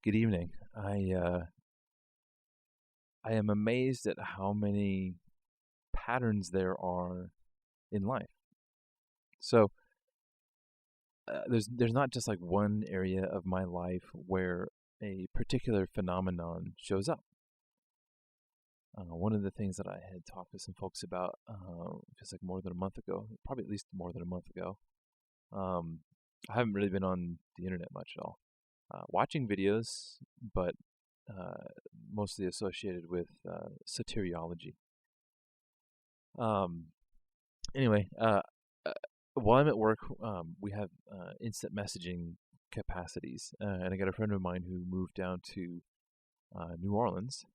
Good evening. I am amazed at how many patterns there are in life. So there's not just like one area of my life where a particular phenomenon shows up. One of the things that I had talked to some folks about just like more than a month ago, probably at least more than a month ago. I haven't really been on the internet much at all. Watching videos, but mostly associated with soteriology. Anyway, while I'm at work, we have instant messaging capacities, and I got a friend of mine who moved down to New Orleans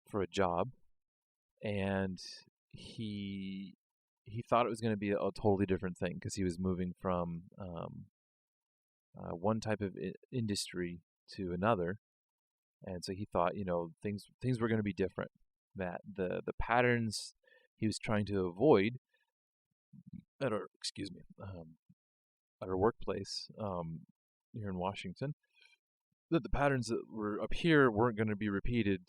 for a job, and he thought it was going to be a totally different thing because he was moving from one type of industry to another, and so he thought, things were going to be different. That the patterns he was trying to avoid at our at our workplace here in Washington, that the patterns that were up here weren't going to be repeated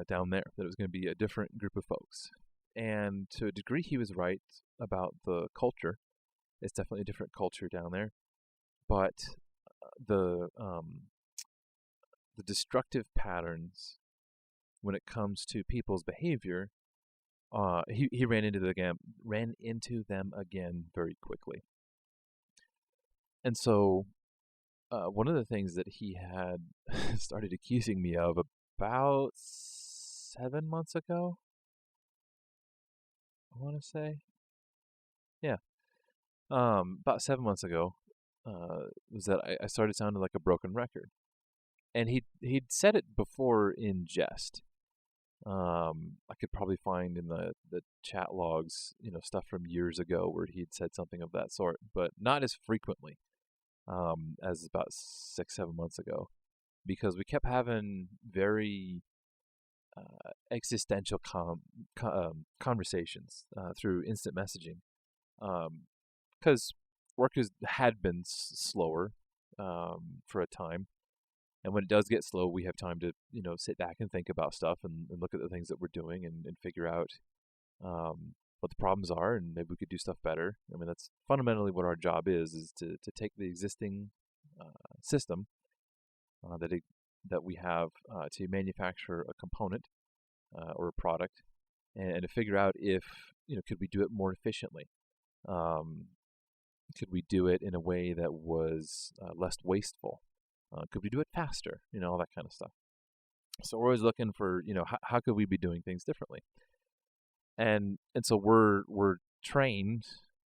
down there. That it was going to be a different group of folks. And to a degree, he was right about the culture. It's definitely a different culture down there, but the destructive patterns when it comes to people's behavior, he ran into them again very quickly. And so one of the things that he had started accusing me of about 7 months ago, I want to say, yeah, about 7 months ago, was that I started sounding like a broken record. And he'd said it before in jest. I could probably find in the chat logs, stuff from years ago where he'd said something of that sort, but not as frequently as about 6-7 months ago, because we kept having very existential conversations through instant messaging, because work had been slower for a time. And when it does get slow, we have time to, sit back and think about stuff and look at the things that we're doing and figure out what the problems are, and maybe we could do stuff better. I mean, that's fundamentally what our job is to take the existing system that we have to manufacture a component or a product, and to figure out if, could we do it more efficiently? Could we do it in a way that was less wasteful? Could we do it faster? All that kind of stuff. So we're always looking for, how could we be doing things differently? And so we're trained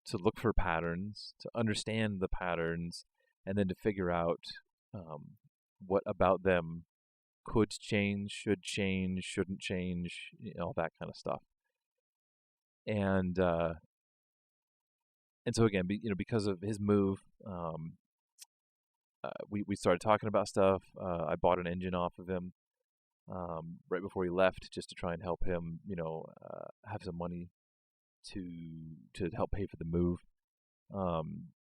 to look for patterns, to understand the patterns, and then to figure out what about them could change, should change, shouldn't change, all that kind of stuff. And so again, because of his move, we started talking about stuff. I bought an engine off of him right before he left, just to try and help him, have some money to help pay for the move.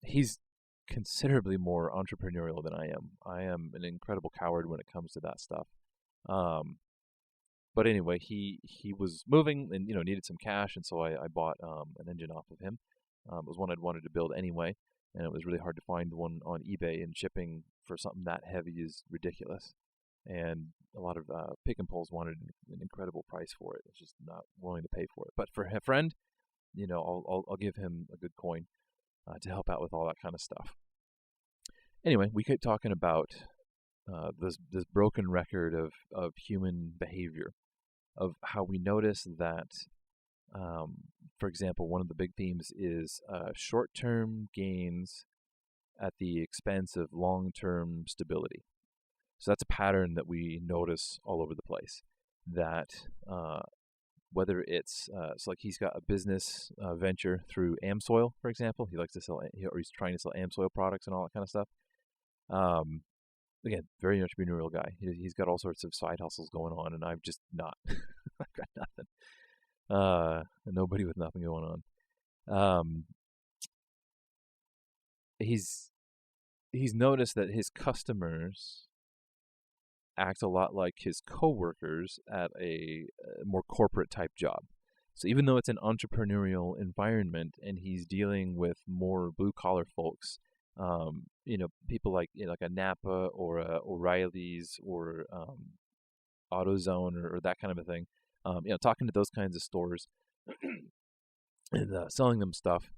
He's considerably more entrepreneurial than I am. I am an incredible coward when it comes to that stuff. But anyway, he was moving and needed some cash, and so I bought an engine off of him. It was one I'd wanted to build anyway. And it was really hard to find one on eBay, and shipping for something that heavy is ridiculous. And a lot of pick and pulls wanted an incredible price for it. It's just not willing to pay for it. But for a friend, I'll give him a good coin to help out with all that kind of stuff. Anyway, we kept talking about this broken record of human behavior, of how we notice that. For example, one of the big themes is short-term gains at the expense of long-term stability. So that's a pattern that we notice all over the place. That whether it's so like he's got a business venture through AmSoil, for example. He likes to sell, or he's trying to sell AmSoil products and all that kind of stuff. Again, very entrepreneurial guy. He's got all sorts of side hustles going on, and I've just not. I've got nothing. Nobody with nothing going on. He's he's noticed that his customers act a lot like his coworkers at a more corporate type job. So even though it's an entrepreneurial environment and he's dealing with more blue collar folks, people like like a Napa or a O'Reilly's or AutoZone or that kind of a thing, talking to those kinds of stores and selling them stuff.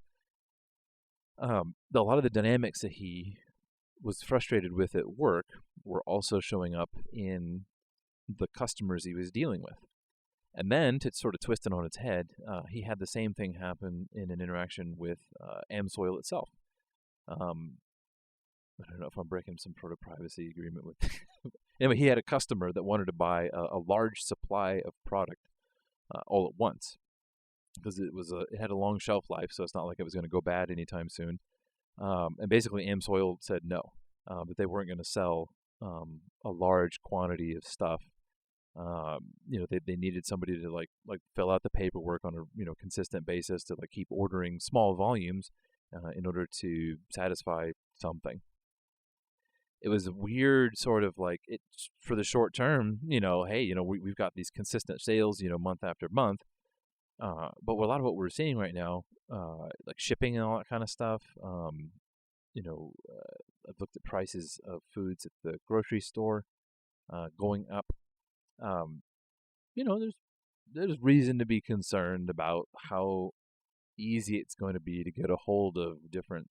A lot of the dynamics that he was frustrated with at work were also showing up in the customers he was dealing with. And then, to sort of twist it on its head, he had the same thing happen in an interaction with AmSoil itself. I don't know if I'm breaking some sort of privacy agreement with. Anyway, he had a customer that wanted to buy a large supply of product all at once because it had a long shelf life, so it's not like it was going to go bad anytime soon. And basically, AmSoil said no, that they weren't going to sell a large quantity of stuff. They needed somebody to like fill out the paperwork on a consistent basis to like keep ordering small volumes in order to satisfy something. It was a weird sort of like it for the short term. Hey, we've got these consistent sales, month after month. But a lot of what we're seeing right now, like shipping and all that kind of stuff. I've looked at prices of foods at the grocery store going up. There's reason to be concerned about how easy it's going to be to get a hold of different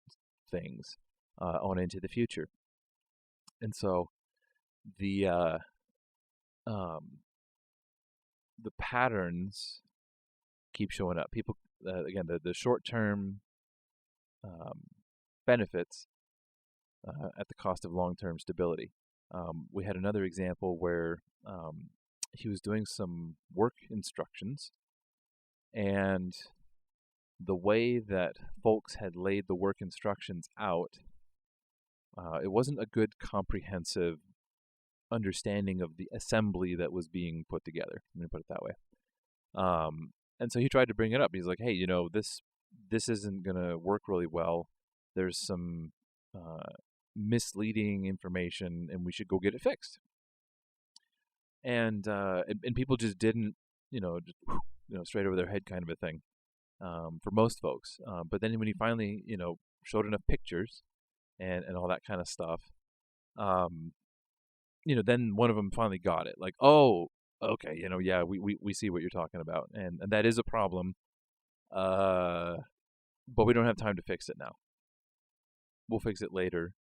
things on into the future. And so the patterns keep showing up. People, again, the short-term benefits at the cost of long-term stability. We had another example where he was doing some work instructions, and the way that folks had laid the work instructions out, it wasn't a good comprehensive understanding of the assembly that was being put together. Let me put it that way. And so he tried to bring it up. He's like, hey, this isn't going to work really well. There's some misleading information, and we should go get it fixed. And people just didn't, straight over their head kind of a thing for most folks. But then when he finally, showed enough pictures and all that kind of stuff, then one of them finally got it. Like, oh, okay, yeah, we see what you're talking about, and that is a problem. But we don't have time to fix it now. We'll fix it later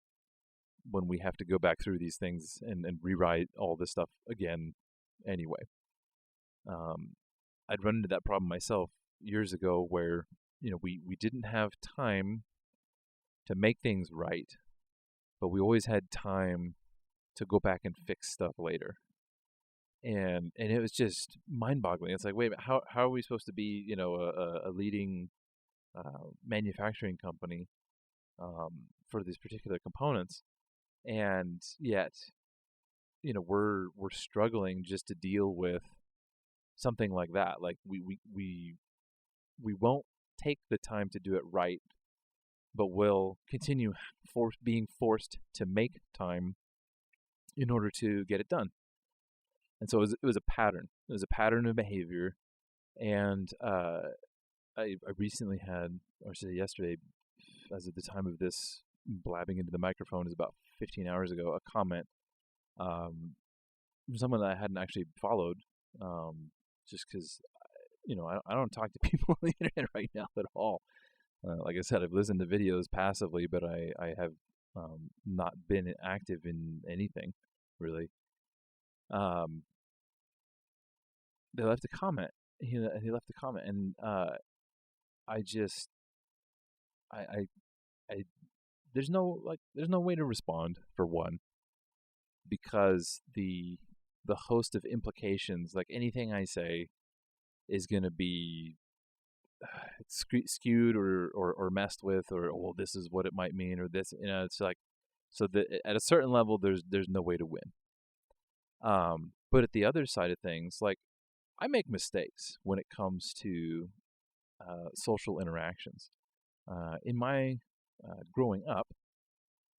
when we have to go back through these things and rewrite all this stuff again anyway. I'd run into that problem myself years ago where, we didn't have time to make things right, but we always had time to go back and fix stuff later. And it was just mind-boggling. It's like, wait a minute, how are we supposed to be, a leading manufacturing company for these particular components, and yet, we're struggling just to deal with something like that. Like we won't take the time to do it right, but we'll continue being forced to make time in order to get it done. And so it was a pattern. It was a pattern of behavior. And I recently had, or say yesterday, as of the time of this blabbing into the microphone is about 15 hours ago, a comment from someone that I hadn't actually followed, just because, I don't talk to people on the internet right now at all. Like I said, I've listened to videos passively, but I have not been active in anything, really. They left a comment. He left a comment, and there's no way to respond, for one, because the host of implications, like anything I say, is going to be skewed or messed with, or well, this is what it might mean, or this, it's like, so that at a certain level, there's no way to win. But at the other side of things, like, I make mistakes when it comes to social interactions. In my growing up,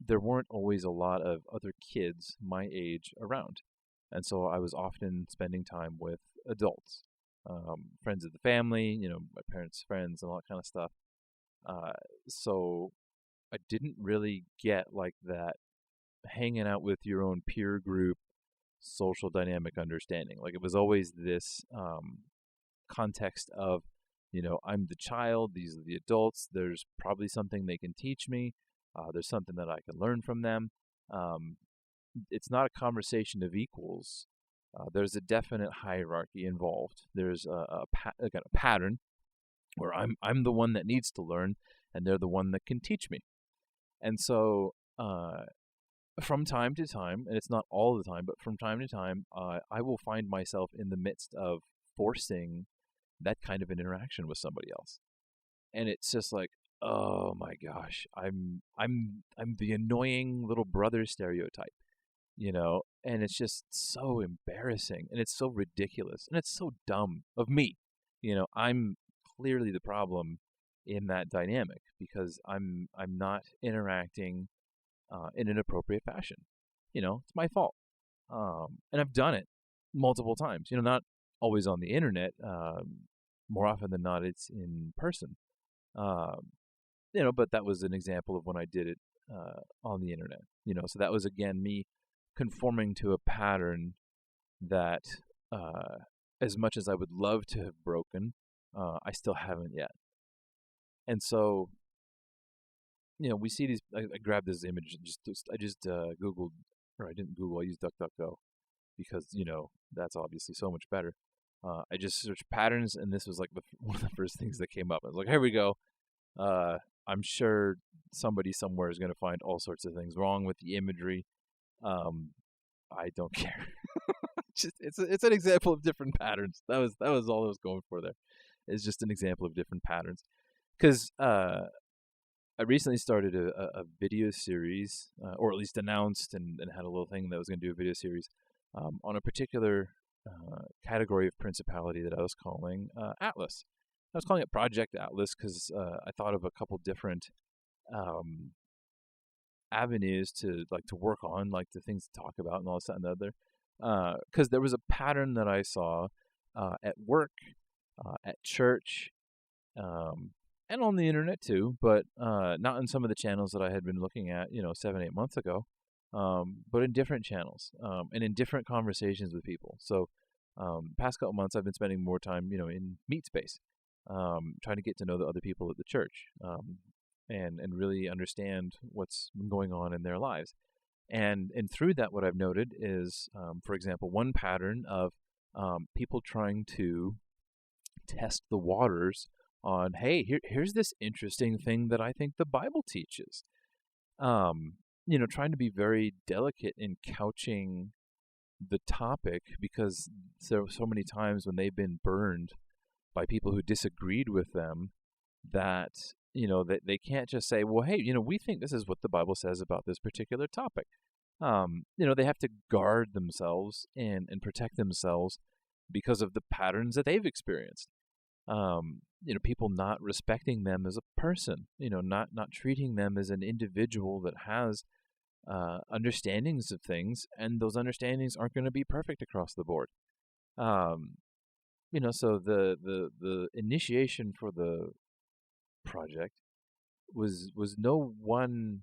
there weren't always a lot of other kids my age around. And so I was often spending time with adults, friends of the family, my parents' friends and all that kind of stuff. Uh, so I didn't really get like that hanging out with your own peer group social dynamic understanding. Like it was always this context of, I'm the child, these are the adults, there's probably something they can teach me, there's something that I can learn from them. Um, it's not a conversation of equals. There's a definite hierarchy involved. There's a pattern where I'm the one that needs to learn, and they're the one that can teach me. And so, from time to time, and it's not all the time, but from time to time, I will find myself in the midst of forcing that kind of an interaction with somebody else, and it's just like, oh my gosh, I'm the annoying little brother stereotype, and it's just so embarrassing, and it's so ridiculous, and it's so dumb of me. I'm clearly the problem in that dynamic because I'm not interacting in an appropriate fashion. It's my fault, and I've done it multiple times. Not always on the internet. More often than not, it's in person. But that was an example of when I did it on the internet. So that was again me conforming to a pattern that, as much as I would love to have broken, I still haven't yet. And so, we see these. I grabbed this image. I just Googled, or I didn't Google. I used DuckDuckGo because that's obviously so much better. I just searched patterns, and this was like one of the first things that came up. I was like, here we go. I'm sure somebody somewhere is going to find all sorts of things wrong with the imagery. I don't care. It's an example of different patterns. That was all I was going for there. It's just an example of different patterns. Because I recently started a video series, or at least announced and had a little thing that I was going to do a video series on a particular category of principality that I was calling Atlas. I was calling it Project Atlas because I thought of a couple different avenues to work on, like the things to talk about and all this and the other. Because there was a pattern that I saw at work, at church, and on the internet too, but not in some of the channels that I had been looking at, 7-8 months ago, but in different channels and in different conversations with people. So past couple months, I've been spending more time, in meet space, trying to get to know the other people at the church, and really understand what's been going on in their lives. And through that, what I've noted is, for example, one pattern of people trying to test the waters on, hey, here's this interesting thing that I think the Bible teaches. Trying to be very delicate in couching the topic, because there were so many times when they've been burned by people who disagreed with them that, that they can't just say, well, hey, we think this is what the Bible says about this particular topic. They have to guard themselves and protect themselves because of the patterns that they've experienced. People not respecting them as a person, not treating them as an individual that has understandings of things, and those understandings aren't going to be perfect across the board. So the initiation for the project was no one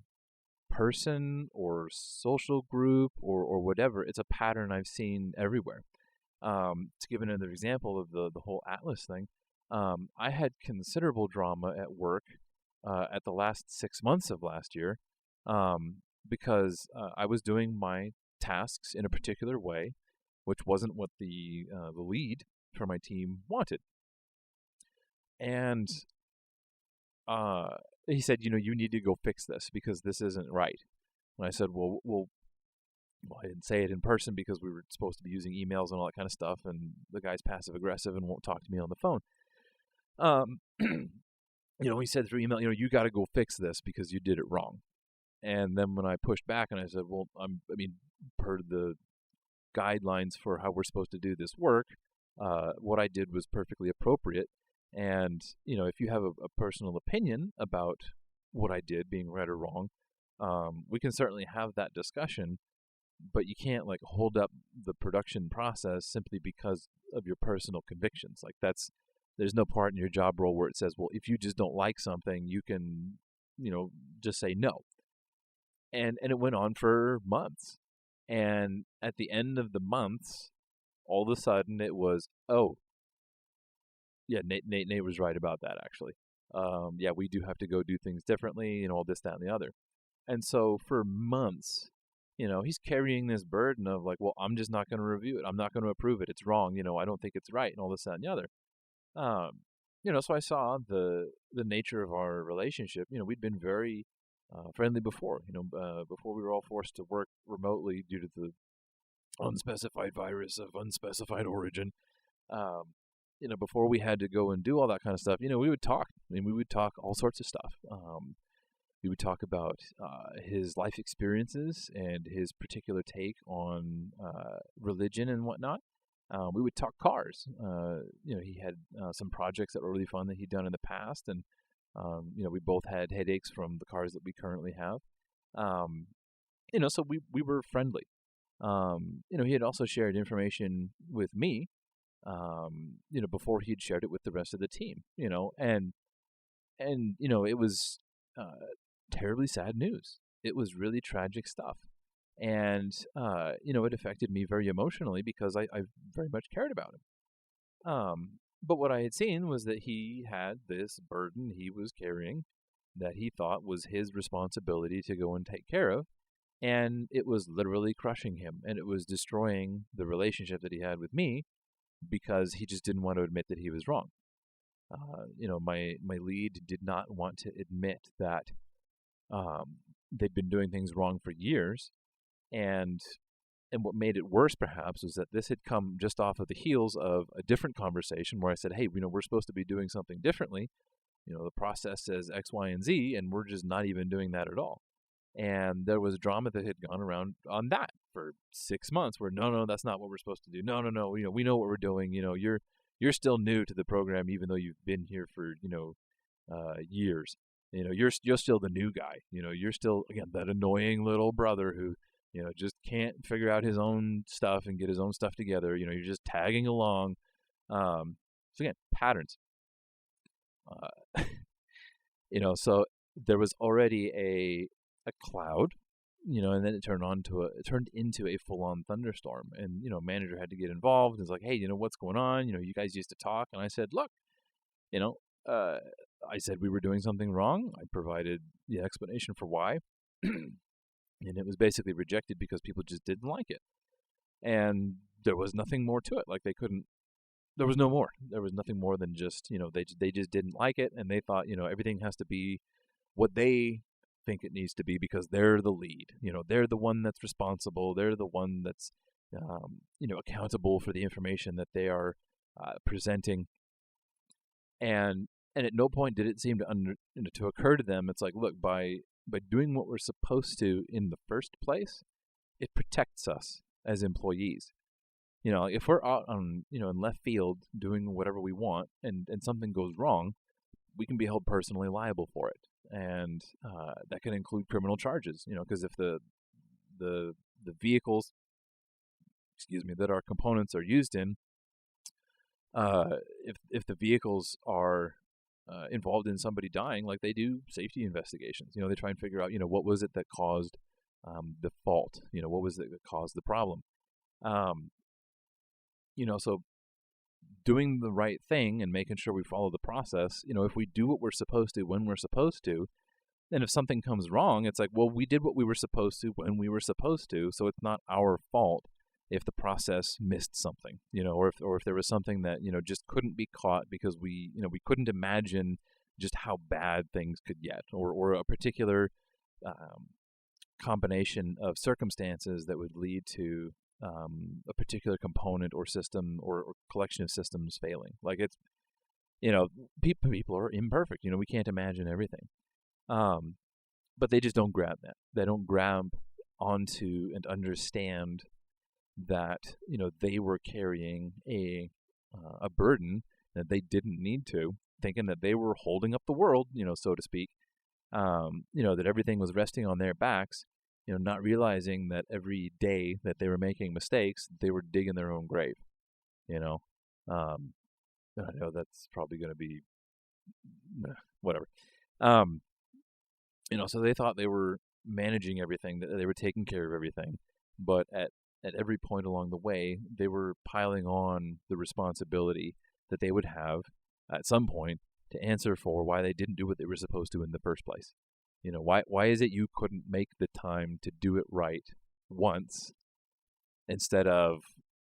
person or social group or whatever. It's a pattern I've seen everywhere. To give another example of the whole Atlas thing, I had considerable drama at work at the last 6 months of last year, because I was doing my tasks in a particular way, which wasn't what the lead for my team wanted. And he said, you need to go fix this because this isn't right. And I said, well, I didn't say it in person because we were supposed to be using emails and all that kind of stuff, and the guy's passive aggressive and won't talk to me on the phone. He said through email, you got to go fix this because you did it wrong. And then when I pushed back and I said, well, per the guidelines for how we're supposed to do this work, what I did was perfectly appropriate. And, if you have a personal opinion about what I did being right or wrong, We can certainly have that discussion, but you can't like hold up the production process simply because of your personal convictions. Like there's no part in your job role where it says, well, if you just don't like something, you can, just say no. And it went on for months. And at the end of the months, all of a sudden it was, oh, yeah, Nate was right about that actually. Yeah, we do have to go do things differently, all this, that, and the other. And so for months, he's carrying this burden of like, well, I'm just not going to review it. I'm not going to approve it. It's wrong. I don't think it's right, and all this, that, and the other. So I saw the nature of our relationship. We'd been very friendly before. Before we were all forced to work remotely due to the unspecified virus of unspecified origin. Before we had to go and do all that kind of stuff, we would talk. I mean, we would talk all sorts of stuff. We would talk about his life experiences and his particular take on religion and whatnot. We would talk cars. He had some projects that were really fun that he'd done in the past, and we both had headaches from the cars that we currently have. So we were friendly. He had also shared information with me, before he had shared it with the rest of the team. And it was terribly sad news. It was really tragic stuff. And, it affected me very emotionally because I very much cared about him. But what I had seen was that he had this burden he was carrying that he thought was his responsibility to go and take care of. And it was literally crushing him, and it was destroying the relationship that he had with me because he just didn't want to admit that he was wrong. My lead did not want to admit that they'd been doing things wrong for years. And what made it worse, perhaps, was that this had come just off of the heels of a different conversation where I said, hey, we're supposed to be doing something differently. The process says X, Y, and Z, and we're just not even doing that at all. And there was drama that had gone around on that for 6 months where, no, that's not what we're supposed to do. No, we know what we're doing. You're still new to the program, even though you've been here for, years. You're still the new guy. You're still, again, that annoying little brother who, just can't figure out his own stuff and get his own stuff together. You're just tagging along. So again, patterns. So there was already a cloud, and then it turned into a full-on thunderstorm. And, manager had to get involved. It's like, hey, what's going on? You guys used to talk. And I said, look, I said we were doing something wrong. I provided the explanation for why. And it was basically rejected because people just didn't like it. And there was nothing more to it. Like there was no more. There was nothing more than just, they just didn't like it. And they thought, everything has to be what they think it needs to be because they're the lead. They're the one that's responsible. They're the one that's, accountable for the information that they are presenting. And at no point did it seem to occur to them. It's like, look, by doing what we're supposed to in the first place, it protects us as employees. If we're out on, in left field doing whatever we want and something goes wrong, we can be held personally liable for it. And that can include criminal charges, because if the vehicles, that our components are used in, if the vehicles are involved in somebody dying, like they do safety investigations, they try and figure out, what was it that caused the fault, what was it that caused the problem. So doing the right thing and making sure we follow the process, if we do what we're supposed to when we're supposed to, then if something comes wrong, it's like, well, we did what we were supposed to when we were supposed to, so it's not our fault if the process missed something, or if there was something that, just couldn't be caught because we couldn't imagine just how bad things could get, or a particular combination of circumstances that would lead to a particular component or system or collection of systems failing. Like it's, people are imperfect. We can't imagine everything. But they just don't grab that. They don't grab onto and understand that, they were carrying a burden that they didn't need to, thinking that they were holding up the world, so to speak. that everything was resting on their backs, not realizing that every day that they were making mistakes, they were digging their own grave, you know. Um, I know that's probably going to be whatever. Um, so they thought they were managing everything, that they were taking care of everything, but at every point along the way, they were piling on the responsibility that they would have at some point to answer for why they didn't do what they were supposed to in the first place. Why is it you couldn't make the time to do it right once instead of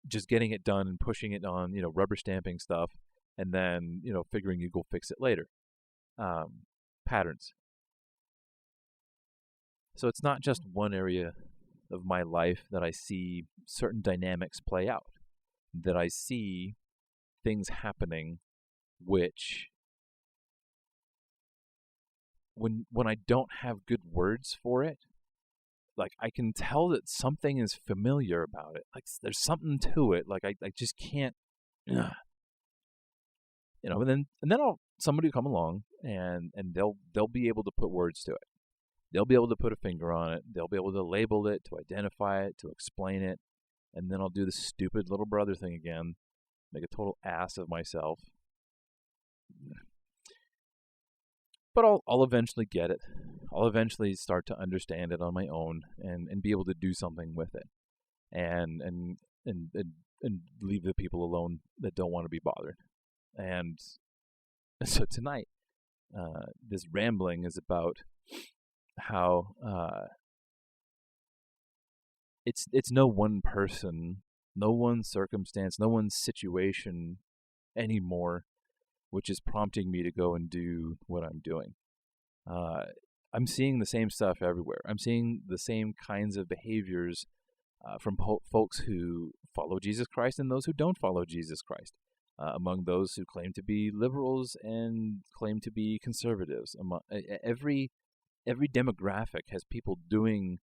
just getting it done and pushing it on, rubber stamping stuff, and then, figuring you go fix it later. Patterns. So it's not just one area of my life that I see certain dynamics play out, that I see things happening which, when I don't have good words for it, like, I can tell that something is familiar about it. Like, there's something to it. Like, I just can't, and then somebody will come along and they'll be able to put words to it. They'll be able to put a finger on it. They'll be able to label it, to identify it, to explain it. And then I'll do the stupid little brother thing again, make a total ass of myself. But I'll eventually get it. I'll eventually start to understand it on my own and be able to do something with it, and leave the people alone that don't want to be bothered. And so tonight, this rambling is about how it's no one person, no one circumstance, no one situation anymore which is prompting me to go and do what I'm doing. I'm seeing the same stuff everywhere. I'm seeing the same kinds of behaviors from folks who follow Jesus Christ and those who don't follow Jesus Christ. Among those who claim to be liberals and claim to be conservatives. Every demographic has people doing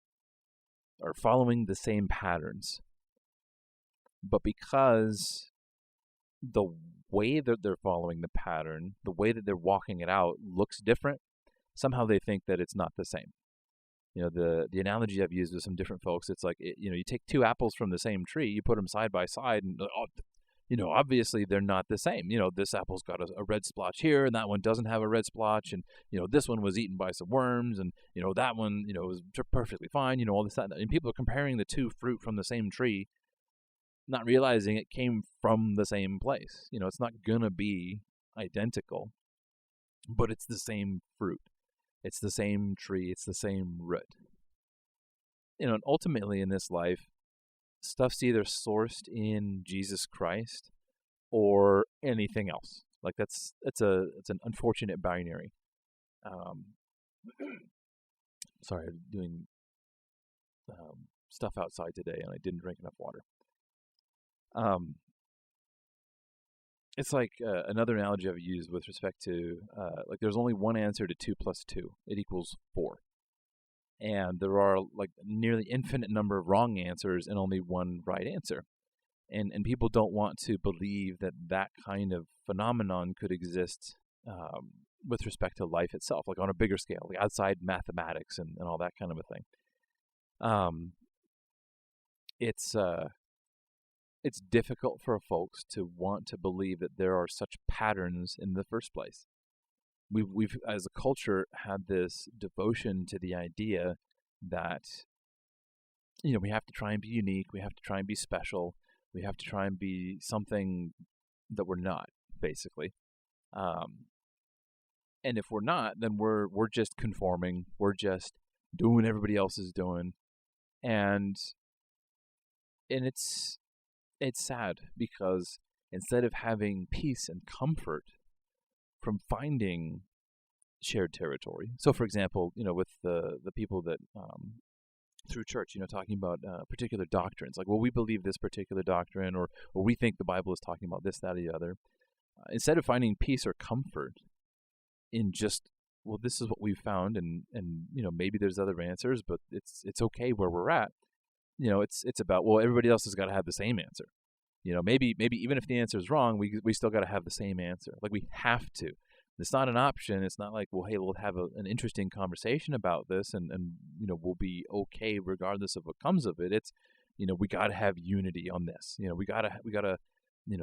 or following the same patterns. But because the way that they're following the pattern, the way that they're walking it out looks different, somehow they think that it's not the same. The analogy I've used with some different folks, it's like, you take two apples from the same tree, you put them side by side, and obviously they're not the same. This apple's got a red splotch here, and that one doesn't have a red splotch, and this one was eaten by some worms, and that one was perfectly fine. All this, that, and people are comparing the two fruit from the same tree, not realizing it came from the same place. It's not gonna be identical, but it's the same fruit. It's the same tree. It's the same root. And ultimately in this life, stuff's either sourced in Jesus Christ or anything else. Like, it's an unfortunate binary. Sorry, I'm doing stuff outside today, and I didn't drink enough water. It's like another analogy I've used with respect to like, there's only one answer to 2 + 2. It equals 4. And there are like nearly infinite number of wrong answers and only one right answer. And people don't want to believe that kind of phenomenon could exist with respect to life itself, like on a bigger scale, like outside mathematics and all that kind of a thing. It's difficult for folks to want to believe that there are such patterns in the first place. We've as a culture had this devotion to the idea that we have to try and be unique, we have to try and be special, we have to try and be something that we're not, basically. And if we're not, then we're just conforming, we're just doing what everybody else is doing, and it's sad, because instead of having peace and comfort from finding shared territory. So, for example, with the people that through church, talking about particular doctrines, like, well, we believe this particular doctrine, or we think the Bible is talking about this, that, or the other. Instead of finding peace or comfort in just, well, this is what we've found, and maybe there's other answers, but it's okay where we're at. It's about, well, everybody else has got to have the same answer. Maybe even if the answer is wrong, we still got to have the same answer. Like, we have to. It's not an option. It's not like, well, hey, we'll have an interesting conversation about this, and we'll be okay regardless of what comes of it. It's, we got to have unity on this. We gotta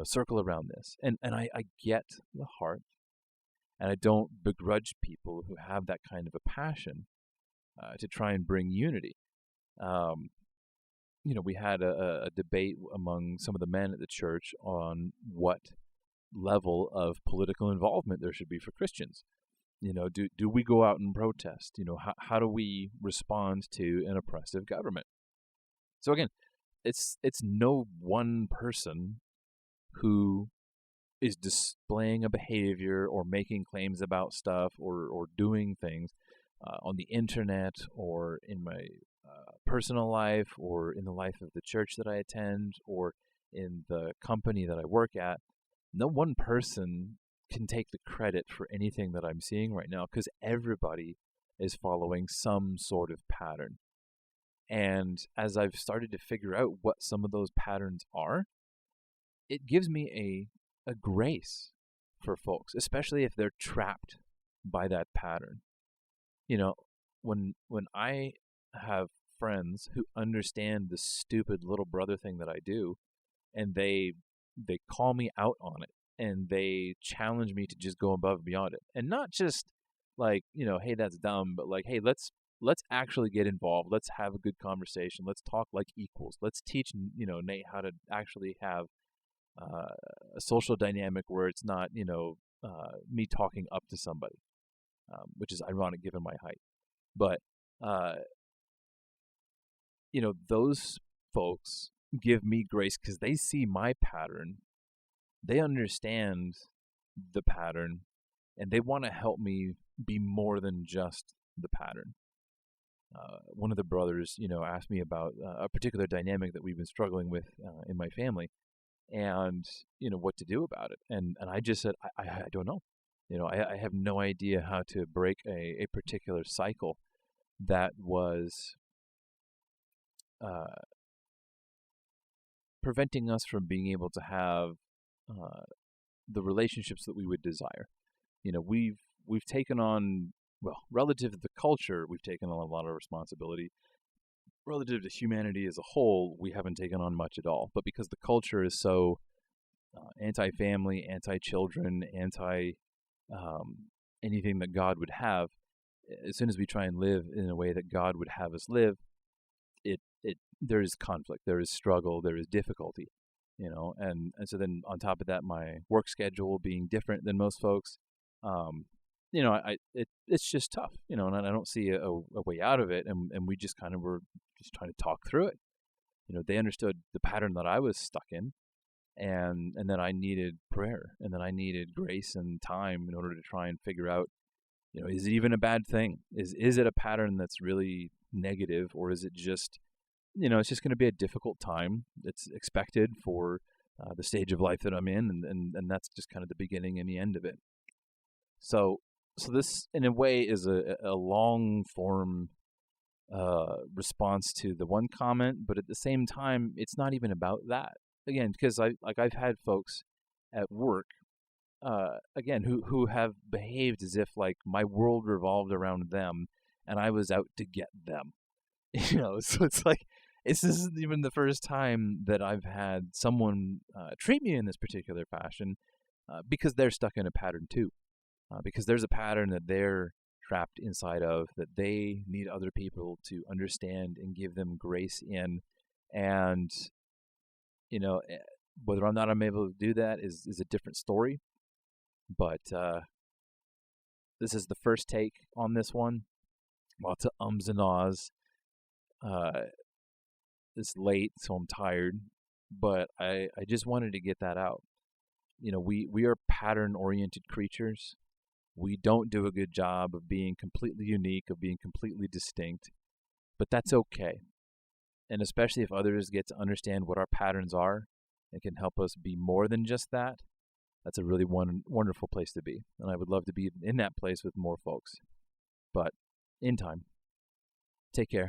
circle around this. And I get the heart, and I don't begrudge people who have that kind of a passion to try and bring unity. We had a debate among some of the men at the church on what level of political involvement there should be for Christians. Do we go out and protest? How do we respond to an oppressive government? So again, it's no one person who is displaying a behavior or making claims about stuff or doing things on the internet or in my personal life or in the life of the church that I attend or in the company that I work at. No one person can take the credit for anything that I'm seeing right now, because everybody is following some sort of pattern. And as I've started to figure out what some of those patterns are, it gives me a grace for folks, especially if they're trapped by that pattern. When I have friends who understand the stupid little brother thing that I do, and they call me out on it, and they challenge me to just go above and beyond it, and not just like, hey, that's dumb, but like, hey, let's actually get involved. Let's have a good conversation. Let's talk like equals. Let's teach Nate how to actually have a social dynamic where it's not me talking up to somebody, which is ironic given my height. But those folks give me grace because they see my pattern, they understand the pattern, and they want to help me be more than just the pattern. One of the brothers, asked me about a particular dynamic that we've been struggling with in my family, and what to do about it. And I just said, I don't know. I have no idea how to break a particular cycle that was preventing us from being able to have the relationships that we would desire. We've taken on, well, relative to the culture, we've taken on a lot of responsibility. Relative to humanity as a whole, we haven't taken on much at all. But because the culture is so anti-family, anti-children, anything that God would have, as soon as we try and live in a way that God would have us live, there is conflict, there is struggle, there is difficulty, and so then on top of that, my work schedule being different than most folks, it's just tough, and I don't see a way out of it, and we just kind of were just trying to talk through it. They understood the pattern that I was stuck in, and then I needed prayer, and then I needed grace and time in order to try and figure out, is it even a bad thing? Is it a pattern that's really negative, or is it just, it's just going to be a difficult time. It's expected for the stage of life that I'm in, and that's just kind of the beginning and the end of it. So this, in a way, is a long form response to the one comment, but at the same time, it's not even about that. Again, because I've had folks at work, again, who have behaved as if like my world revolved around them, and I was out to get them. So it's like, this isn't even the first time that I've had someone treat me in this particular fashion because they're stuck in a pattern too. Because there's a pattern that they're trapped inside of, that they need other people to understand and give them grace in. And, whether or not I'm able to do that is a different story. But this is the first take on this one. Lots of ums and ahs. It's late, so I'm tired. But I just wanted to get that out. We are pattern-oriented creatures. We don't do a good job of being completely unique, of being completely distinct. But that's okay. And especially if others get to understand what our patterns are and can help us be more than just that, that's a really wonderful place to be. And I would love to be in that place with more folks. But in time. Take care.